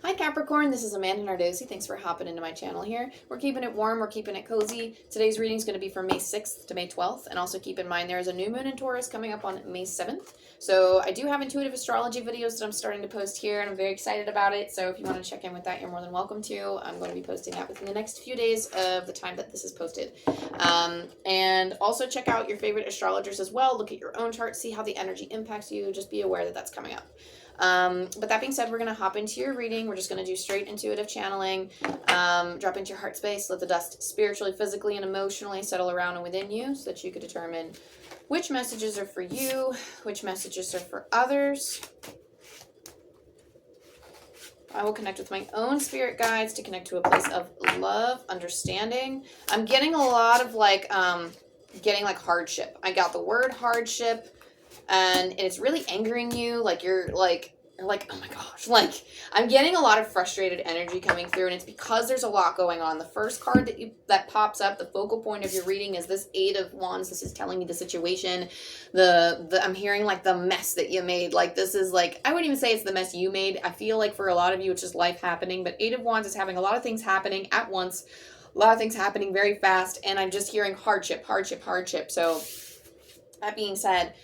Hi Capricorn, this is Amanda Nardosi. Thanks for hopping into my channel here. We're keeping it warm, we're keeping it cozy. Today's reading is going to be from May 6th to May 12th, and also keep in mind there is a new moon in Taurus coming up on May 7th. So I do have intuitive astrology videos that I'm starting to post here, and I'm very excited about it. So if you want to check in with that, you're more than welcome to. I'm going to be posting that within the next few days of the time that this is posted. And also check out your favorite astrologers as well. Look at your own chart, see how the energy impacts you. Just be aware that that's coming up. But that being said, we're going to hop into your reading. We're just going to do straight intuitive channeling, drop into your heart space, let the dust spiritually, physically, and emotionally settle around and within you so that you could determine which messages are for you, which messages are for others. I will connect with my own spirit guides to connect to a place of love, understanding. I'm getting a lot of getting hardship. I got the word hardship. And it's really angering you, you're like, oh my gosh, I'm getting a lot of frustrated energy coming through, and it's because there's a lot going on. The first card that pops up, the focal point of your reading, is this Eight of Wands. This is telling you the situation, I'm hearing the mess that you made. This is I wouldn't even say it's the mess you made. I feel like for a lot of you it's just life happening, but Eight of Wands is having a lot of things happening at once, a lot of things happening very fast, and I'm just hearing hardship. So that being said,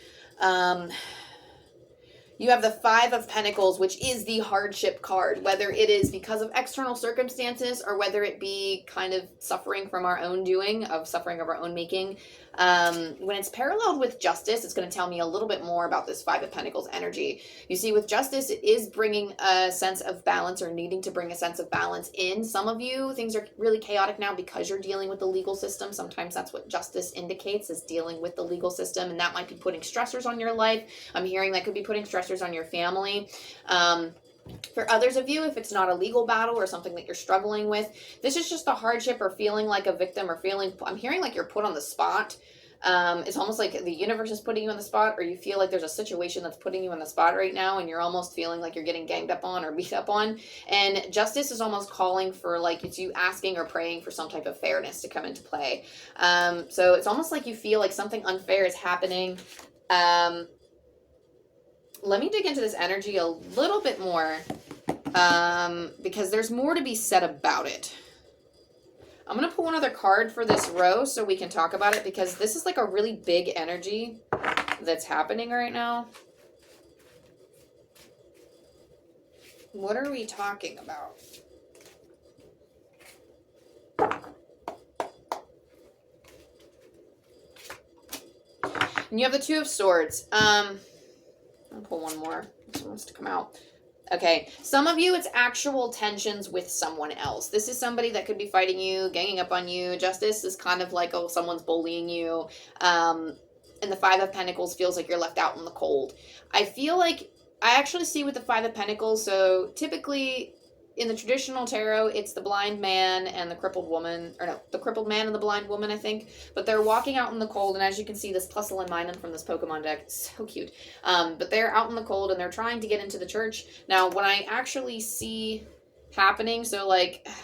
you have the Five of Pentacles, which is the hardship card, whether it is because of external circumstances or whether it be kind of suffering from our own doing, of suffering of our own making. When it's paralleled with justice, it's going to tell me a little bit more about this Five of Pentacles energy. You see, with justice, it is bringing a sense of balance, or needing to bring a sense of balance in. Some of you, things are really chaotic now because you're dealing with the legal system. Sometimes that's what justice indicates, is dealing with the legal system, and that might be putting stressors on your life. I'm hearing that could be putting stressors on your family. For others of you, if it's not a legal battle or something that you're struggling with, this is just a hardship or feeling like a victim, or I'm hearing like you're put on the spot. It's almost like the universe is putting you on the spot, or you feel like there's a situation that's putting you on the spot right now, and you're almost feeling like you're getting ganged up on or beat up on. And justice is almost calling for, it's you asking or praying for some type of fairness to come into play. So it's almost like you feel like something unfair is happening. Let me dig into this energy a little bit more, because there's more to be said about it. I'm going to pull one other card for this row so we can talk about it, because this is a really big energy that's happening right now. What are we talking about? And you have the Two of Swords. I'll pull one more. This one wants to come out. Okay, some of you, it's actual tensions with someone else. This is somebody that could be fighting you, ganging up on you. Justice is kind of like, oh, someone's bullying you. And the Five of Pentacles feels like you're left out in the cold. I feel like I actually see with the Five of Pentacles, so typically in the traditional tarot, it's the blind man and the crippled woman, or no, the crippled man and the blind woman, I think. But they're walking out in the cold, and as you can see, this Plessel and Minun from this Pokemon deck, so cute. But they're out in the cold, and they're trying to get into the church. Now, what I actually see happening, so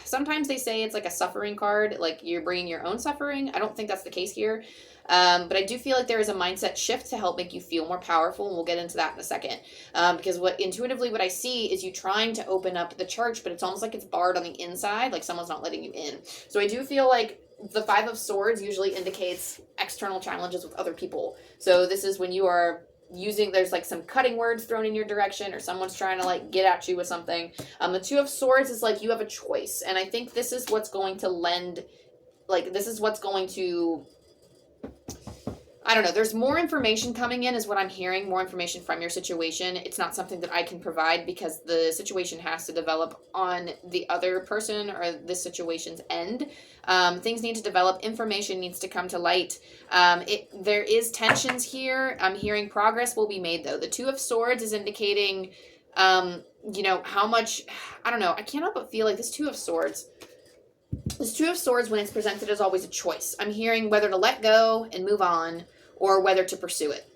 sometimes they say it's a suffering card, you're bringing your own suffering. I don't think that's the case here. But I do feel like there is a mindset shift to help make you feel more powerful, and we'll get into that in a second. Because intuitively what I see is you trying to open up the church, but it's almost like it's barred on the inside, like someone's not letting you in. So I do feel like the Five of Swords usually indicates external challenges with other people. So this is when you are using, there's some cutting words thrown in your direction, or someone's trying to get at you with something. The Two of Swords is you have a choice, and I think this is what's going to lend, this is what's going to, I don't know, there's more information coming in is what I'm hearing, more information from your situation. It's not something that I can provide because the situation has to develop on the other person or the situation's end. Things need to develop, information needs to come to light. There is tensions here. I'm hearing progress will be made, though. The Two of Swords is indicating, how much, I don't know, I can't help but feel like this Two of Swords, when it's presented, is always a choice. I'm hearing whether to let go and move on, or whether to pursue it.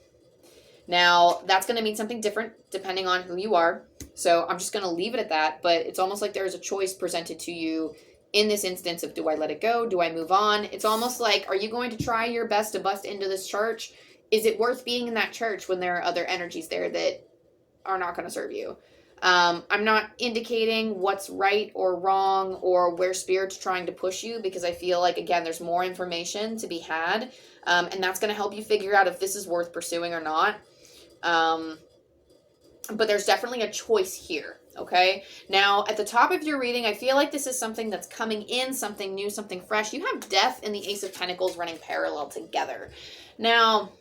Now, that's going to mean something different depending on who you are. So I'm just going to leave it at that. But it's almost like there is a choice presented to you in this instance of, do I let it go? Do I move on? It's almost like, are you going to try your best to bust into this church? Is it worth being in that church when there are other energies there that are not going to serve you? I'm not indicating what's right or wrong or where Spirit's trying to push you, because I feel like, again, there's more information to be had, and that's going to help you figure out if this is worth pursuing or not. But there's definitely a choice here, okay? Now, at the top of your reading, I feel like this is something that's coming in, something new, something fresh. You have Death and the Ace of Pentacles running parallel together. Now,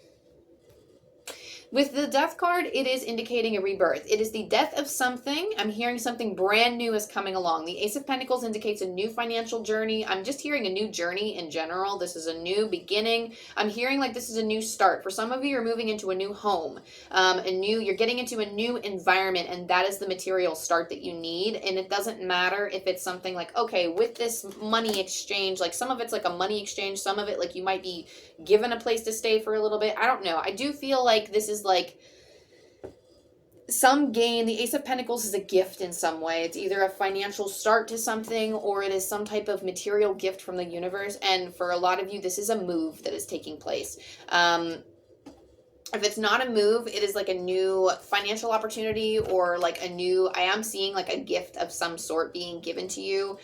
with the Death card, it is indicating a rebirth. It is the death of something. I'm hearing something brand new is coming along. The Ace of Pentacles indicates a new financial journey. I'm just hearing a new journey in general. This is a new beginning. I'm hearing like this is a new start. For some of you, you're moving into a new home, you're getting into a new environment, and that is the material start that you need. And it doesn't matter if it's something like, okay, with this money exchange, like some of it's like a money exchange, some of it like you might be given a place to stay for a little bit. I don't know. I do feel like this is like some gain. The Ace of Pentacles is a gift in some way. It's either a financial start to something, or it is some type of material gift from the universe. And for a lot of you, this is a move that is taking place. If it's not a move, it is like a new financial opportunity, or like I am seeing like a gift of some sort being given to you.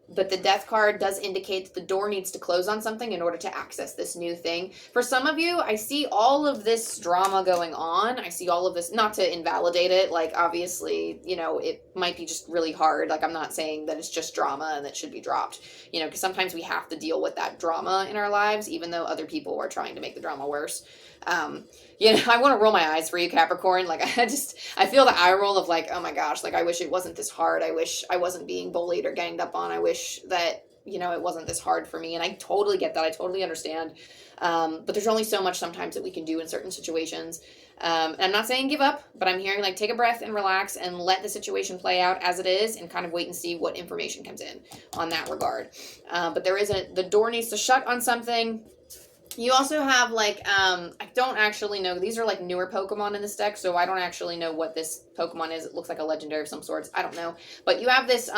But the Death card does indicate that the door needs to close on something in order to access this new thing. For some of you, I see all of this drama going on. I see all of this, not to invalidate it, like obviously, it might be just really hard. Like I'm not saying that it's just drama and that should be dropped, because sometimes we have to deal with that drama in our lives, even though other people are trying to make the drama worse. I want to roll my eyes for you, Capricorn. Like I feel the eye roll of like, oh my gosh, like I wish it wasn't this hard. I wish I wasn't being bullied or ganged up on. I wish that, it wasn't this hard for me. And I totally get that. I totally understand. But there's only so much sometimes that we can do in certain situations. And I'm not saying give up, but I'm hearing like take a breath and relax and let the situation play out as it is, and kind of wait and see what information comes in on that regard. But the door needs to shut on something. You also have like, I don't actually know. These are like newer Pokemon in this deck, so I don't actually know what this Pokemon is. It looks like a legendary of some sorts. I don't know. But you have this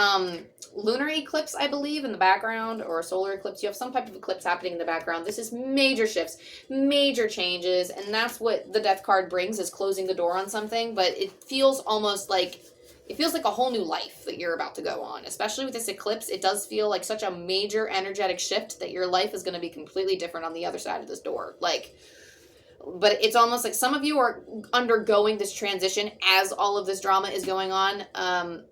lunar eclipse, I believe, in the background, or a solar eclipse. You have some type of eclipse happening in the background. This is major shifts, major changes, and that's what the Death card brings, is closing the door on something. But it feels almost like... It feels like a whole new life that you're about to go on. Especially with this eclipse, it does feel like such a major energetic shift that your life is going to be completely different on the other side of this door. But it's almost like some of you are undergoing this transition as all of this drama is going on.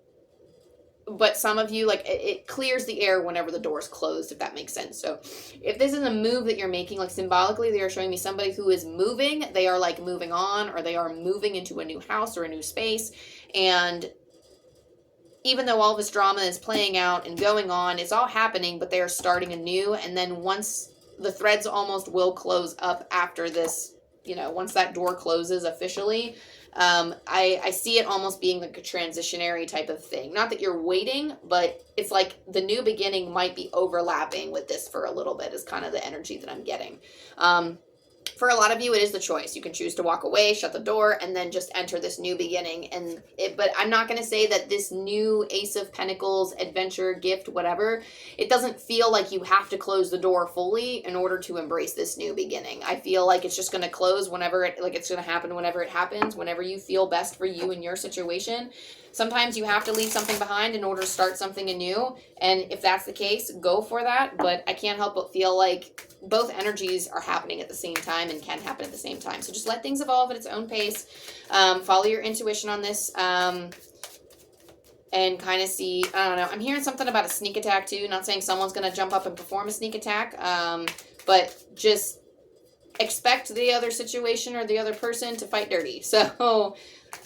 But some of you, like, it clears the air whenever the door is closed, if that makes sense. So if this is a move that you're making, like symbolically, they are showing me somebody who is moving. They are like moving on, or they are moving into a new house or a new space. And even though all this drama is playing out and going on, it's all happening, but they are starting anew. And then once the threads almost will close up after this, once that door closes officially, I see it almost being like a transitionary type of thing. Not that you're waiting, but it's like the new beginning might be overlapping with this for a little bit, is kind of the energy that I'm getting. For a lot of you, it is the choice. You can choose to walk away, shut the door, and then just enter this new beginning. But I'm not going to say that this new Ace of Pentacles, adventure, gift, whatever, it doesn't feel like you have to close the door fully in order to embrace this new beginning. I feel like it's just going to close whenever it's going to happen whenever it happens, whenever you feel best for you in your situation. Sometimes you have to leave something behind in order to start something anew. And if that's the case, go for that. But I can't help but feel like both energies are happening at the same time and can happen at the same time. So just let things evolve at its own pace. Follow your intuition on this. And kind of see, I don't know. I'm hearing something about a sneak attack too. Not saying someone's going to jump up and perform a sneak attack. But just expect the other situation or the other person to fight dirty. So...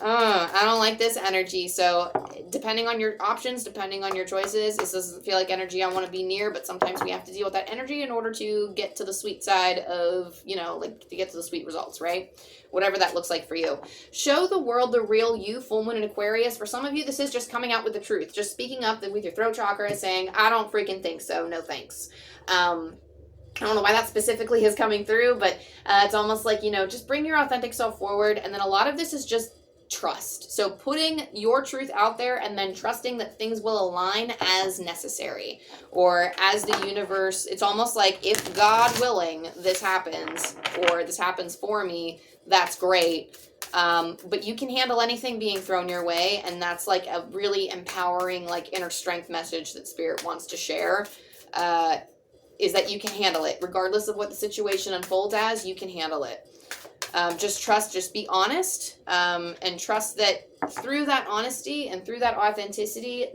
I don't like this energy. So depending on your options, depending on your choices, this doesn't feel like energy I want to be near, but sometimes we have to deal with that energy in order to get to the sweet side of, to get to the sweet results, right? Whatever that looks like for you. Show the world the real you, full moon in Aquarius. For some of you, this is just coming out with the truth. Just speaking up with your throat chakra, saying, I don't freaking think so. No thanks. I don't know why that specifically is coming through, but it's almost like, just bring your authentic self forward. And then a lot of this is just trust. So putting your truth out there and then trusting that things will align as necessary, or as the universe. It's almost like, if God willing this happens, or this happens for me, that's great. But you can handle anything being thrown your way, and that's like a really empowering, like, inner strength message that Spirit wants to share, is that you can handle it. Regardless of what the situation unfolds as, you can handle it. Just trust, just be honest, and trust that through that honesty and through that authenticity,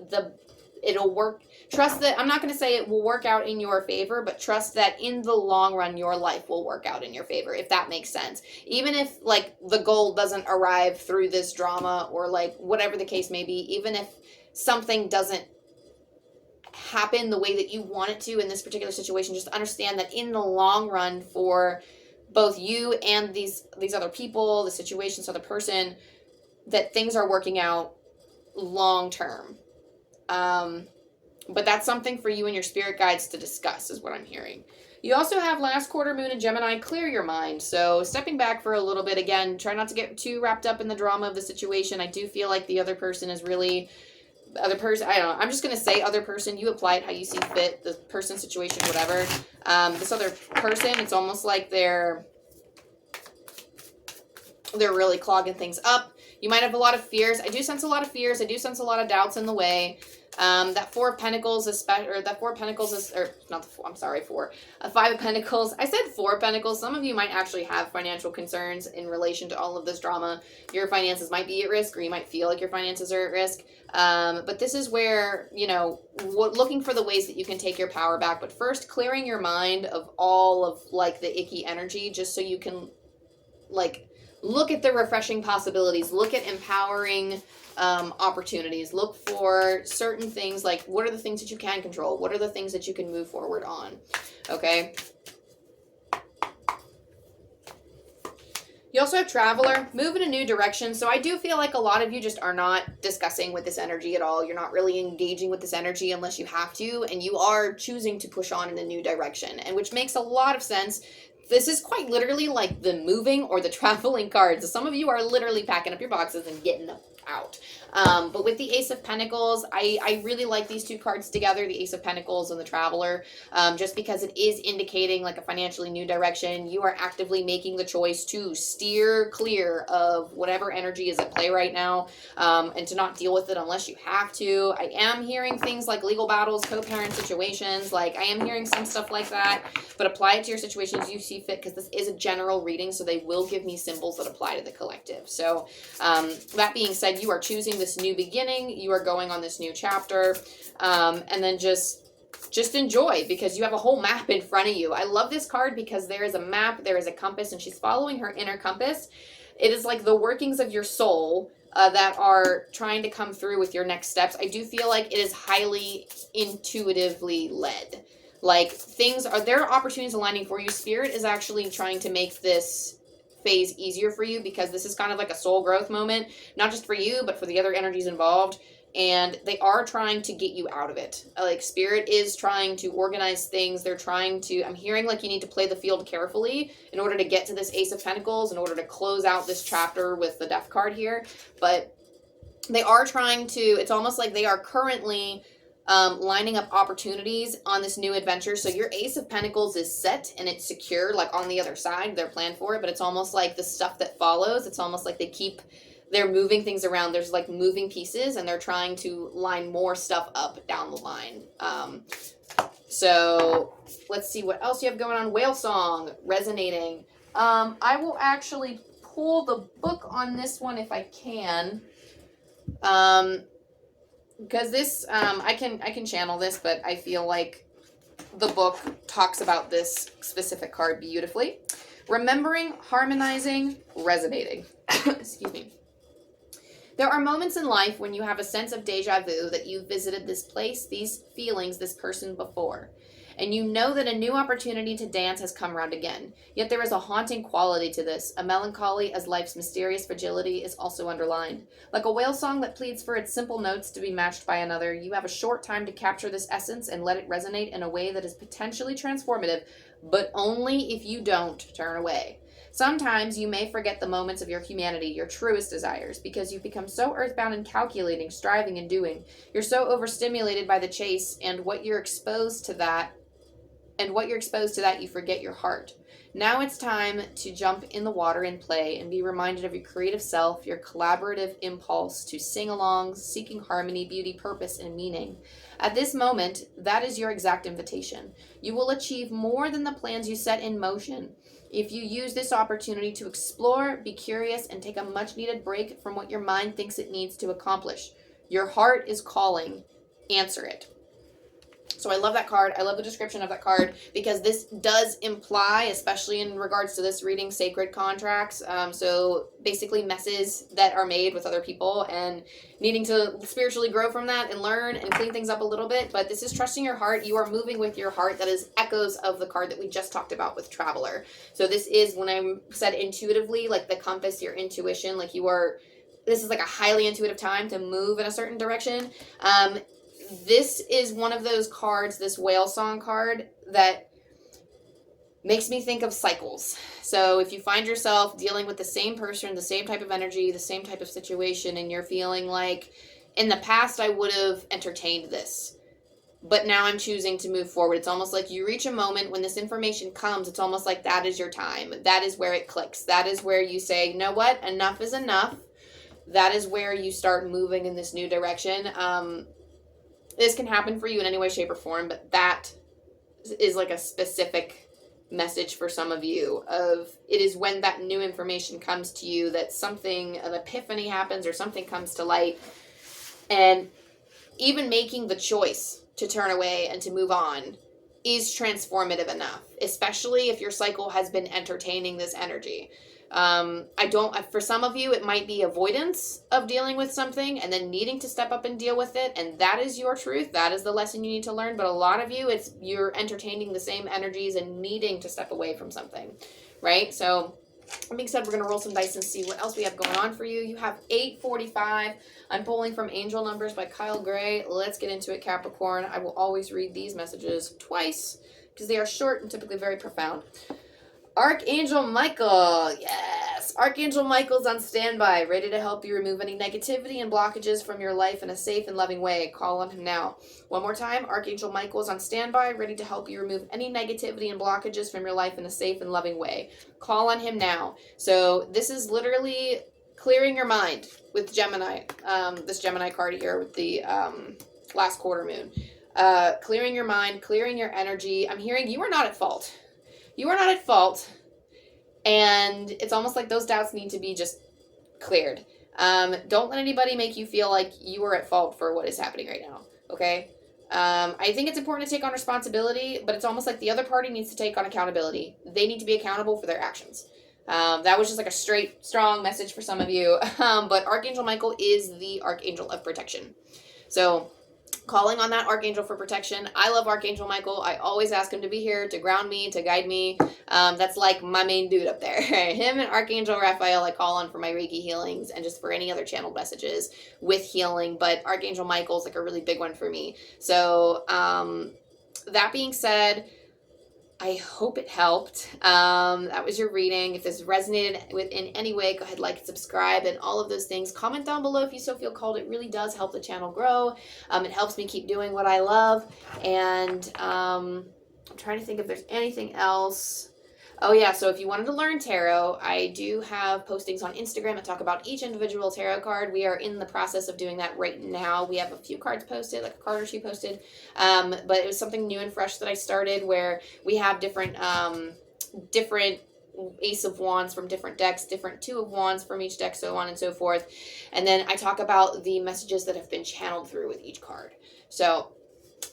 it'll work. Trust that, I'm not going to say it will work out in your favor, but trust that in the long run, your life will work out in your favor, if that makes sense. Even if, like, the goal doesn't arrive through this drama, or, like, whatever the case may be, even if something doesn't happen the way that you want it to in this particular situation, just understand that in the long run, for both you and these other people, the situation, this other person, that things are working out long term. But that's something for you and your spirit guides to discuss, is what I'm hearing. You also have last quarter moon in Gemini, clear your mind. So stepping back for a little bit, again, try not to get too wrapped up in the drama of the situation. I do feel like the other person is really, other person, I don't know, I'm just going to say other person, you apply it how you see fit, the person, situation, whatever. This other person, it's almost like they're really clogging things up. You might have a lot of fears. I do sense a lot of fears. I do sense a lot of doubts in the way. That Four of Pentacles is, or not the four, I'm sorry, four. A Five of Pentacles. I said Four of Pentacles. Some of you might actually have financial concerns in relation to all of this drama. Your finances might be at risk, or you might feel like your finances are at risk. But this is where, you know, looking for the ways that you can take your power back. But first, clearing your mind of all of, like, the icky energy, just so you can, like, look at the refreshing possibilities, look at empowering opportunities, look for certain things, like, what are the things that you can control? What are the things that you can move forward on? Okay. You also have Traveler, move in a new direction. So I do feel like a lot of you just are not discussing with this energy at all. You're not really engaging with this energy unless you have to, and you are choosing to push on in a new direction, and which makes a lot of sense. This is quite literally like the moving or the traveling card. So some of you are literally packing up your boxes and getting them out. But with the Ace of Pentacles, I really like these two cards together, the Ace of Pentacles and the Traveler, just because it is indicating like a financially new direction. You are actively making the choice to steer clear of whatever energy is at play right now, and to not deal with it unless you have to. I am hearing things like legal battles, co-parent situations, like I am hearing some stuff like that, but apply it to your situations you see fit, because this is a general reading, so they will give me symbols that apply to the collective. So that being said, you are choosing this new beginning, you are going on this new chapter, and then just enjoy, because you have a whole map in front of you. I love this card because there is a map, there is a compass, and she's following her inner compass. It is like the workings of your soul that are trying to come through with your next steps. I do feel like it is highly intuitively led. Like, there are opportunities aligning for you. Spirit is actually trying to make this phase easier for you, because this is kind of like a soul growth moment, not just for you, but for the other energies involved. And they are trying to get you out of it. Like, Spirit is trying to organize things. They're trying to, I'm hearing like you need to play the field carefully in order to get to this Ace of Pentacles, in order to close out this chapter with the Death card here. But they are trying to, it's almost like they are currently lining up opportunities on this new adventure. So your Ace of Pentacles is set and it's secure, like on the other side, they're planned for it, but it's almost like the stuff that follows, it's almost like they're moving things around. There's like moving pieces, and they're trying to line more stuff up down the line. So let's see what else you have going on. Whale Song, resonating. I will actually pull the book on this one if I can. Because this, I can channel this, but I feel like the book talks about this specific card beautifully. Remembering, harmonizing, resonating. Excuse me. There are moments in life when you have a sense of deja vu, that you've visited this place, these feelings, this person before. And you know that a new opportunity to dance has come round again. Yet there is a haunting quality to this, a melancholy, as life's mysterious fragility is also underlined. Like a whale song that pleads for its simple notes to be matched by another, you have a short time to capture this essence and let it resonate in a way that is potentially transformative, but only if you don't turn away. Sometimes you may forget the moments of your humanity, your truest desires, because you've become so earthbound and calculating, striving and doing. You're so overstimulated by the chase, and what you're exposed to that and what you're exposed to that, you forget your heart. Now it's time to jump in the water and play and be reminded of your creative self, your collaborative impulse to sing along, seeking harmony, beauty, purpose, and meaning. At this moment, that is your exact invitation. You will achieve more than the plans you set in motion if you use this opportunity to explore, be curious, and take a much needed break from what your mind thinks it needs to accomplish. Your heart is calling. Answer it. So I love that card. I love the description of that card because this does imply, especially in regards to this reading, sacred contracts. So basically messes that are made with other people and needing to spiritually grow from that and learn and clean things up a little bit. But this is trusting your heart. You are moving with your heart. That is echoes of the card that we just talked about with Traveler. So this is, when I said intuitively, like the compass, your intuition, like you are, this is like a highly intuitive time to move in a certain direction. This is one of those cards, this whale song card, that makes me think of cycles. So if you find yourself dealing with the same person, the same type of energy, the same type of situation, and you're feeling like, in the past I would have entertained this, but now I'm choosing to move forward. It's almost like you reach a moment when this information comes, it's almost like that is your time. That is where it clicks. That is where you say, you know what, enough is enough. That is where you start moving in this new direction. This can happen for you in any way, shape, or form, but that is like a specific message for some of you of, it is when that new information comes to you that something, an epiphany happens or something comes to light. And even making the choice to turn away and to move on is transformative enough, especially if your cycle has been entertaining this energy. For some of you, it might be avoidance of dealing with something and then needing to step up and deal with it. And that is your truth. That is the lesson you need to learn. But a lot of you, it's you're entertaining the same energies and needing to step away from something, right? So that being said, we're going to roll some dice and see what else we have going on for you. You have 845. I'm pulling from Angel Numbers by Kyle Gray. Let's get into it, Capricorn. I will always read these messages twice because they are short and typically very profound. Archangel Michael, yes. Archangel Michael's on standby, ready to help you remove any negativity and blockages from your life in a safe and loving way. Call on him now. One more time, Archangel Michael is on standby, ready to help you remove any negativity and blockages from your life in a safe and loving way. Call on him now. So this is literally clearing your mind with Gemini. This Gemini card here with the last quarter moon. Clearing your mind, clearing your energy. I'm hearing you are not at fault. You are not at fault, and it's almost like those doubts need to be just cleared. Don't let anybody make you feel like you are at fault for what is happening right now, okay? I think it's important to take on responsibility, but it's almost like the other party needs to take on accountability. They need to be accountable for their actions. That was just like a straight, strong message for some of you, but Archangel Michael is the Archangel of protection. So calling on that Archangel for protection. I love Archangel Michael. I always ask him to be here, to ground me, to guide me. That's like my main dude up there. Him and Archangel Raphael I call on for my Reiki healings and just for any other channeled messages with healing. But Archangel Michael's like a really big one for me. So that being said, I hope it helped. That was your reading. If this resonated with in any way, go ahead, like, subscribe, and all of those things. Comment down below if you so feel called. It really does help the channel grow. It helps me keep doing what I love. And I'm trying to think if there's anything else. Oh yeah, so if you wanted to learn tarot, I do have postings on Instagram that talk about each individual tarot card. We are in the process of doing that right now. We have a few cards posted, like a card or two posted, but it was something new and fresh that I started where we have different Ace of Wands from different decks, different Two of Wands from each deck, so on and so forth. And then I talk about the messages that have been channeled through with each card. So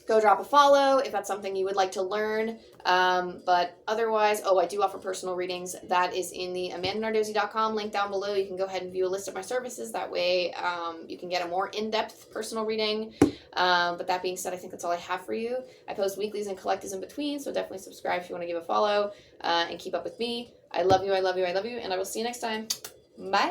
go drop a follow if that's something you would like to learn. But otherwise, I do offer personal readings. That is in the amandanardozzi.com link down below. You can go ahead and view a list of my services. That way you can get a more in-depth personal reading. But that being said, I think that's all I have for you. I post weeklies and collectives in between, so definitely subscribe if you want to give a follow and keep up with me. I love you, I love you, I love you, and I will see you next time. Bye.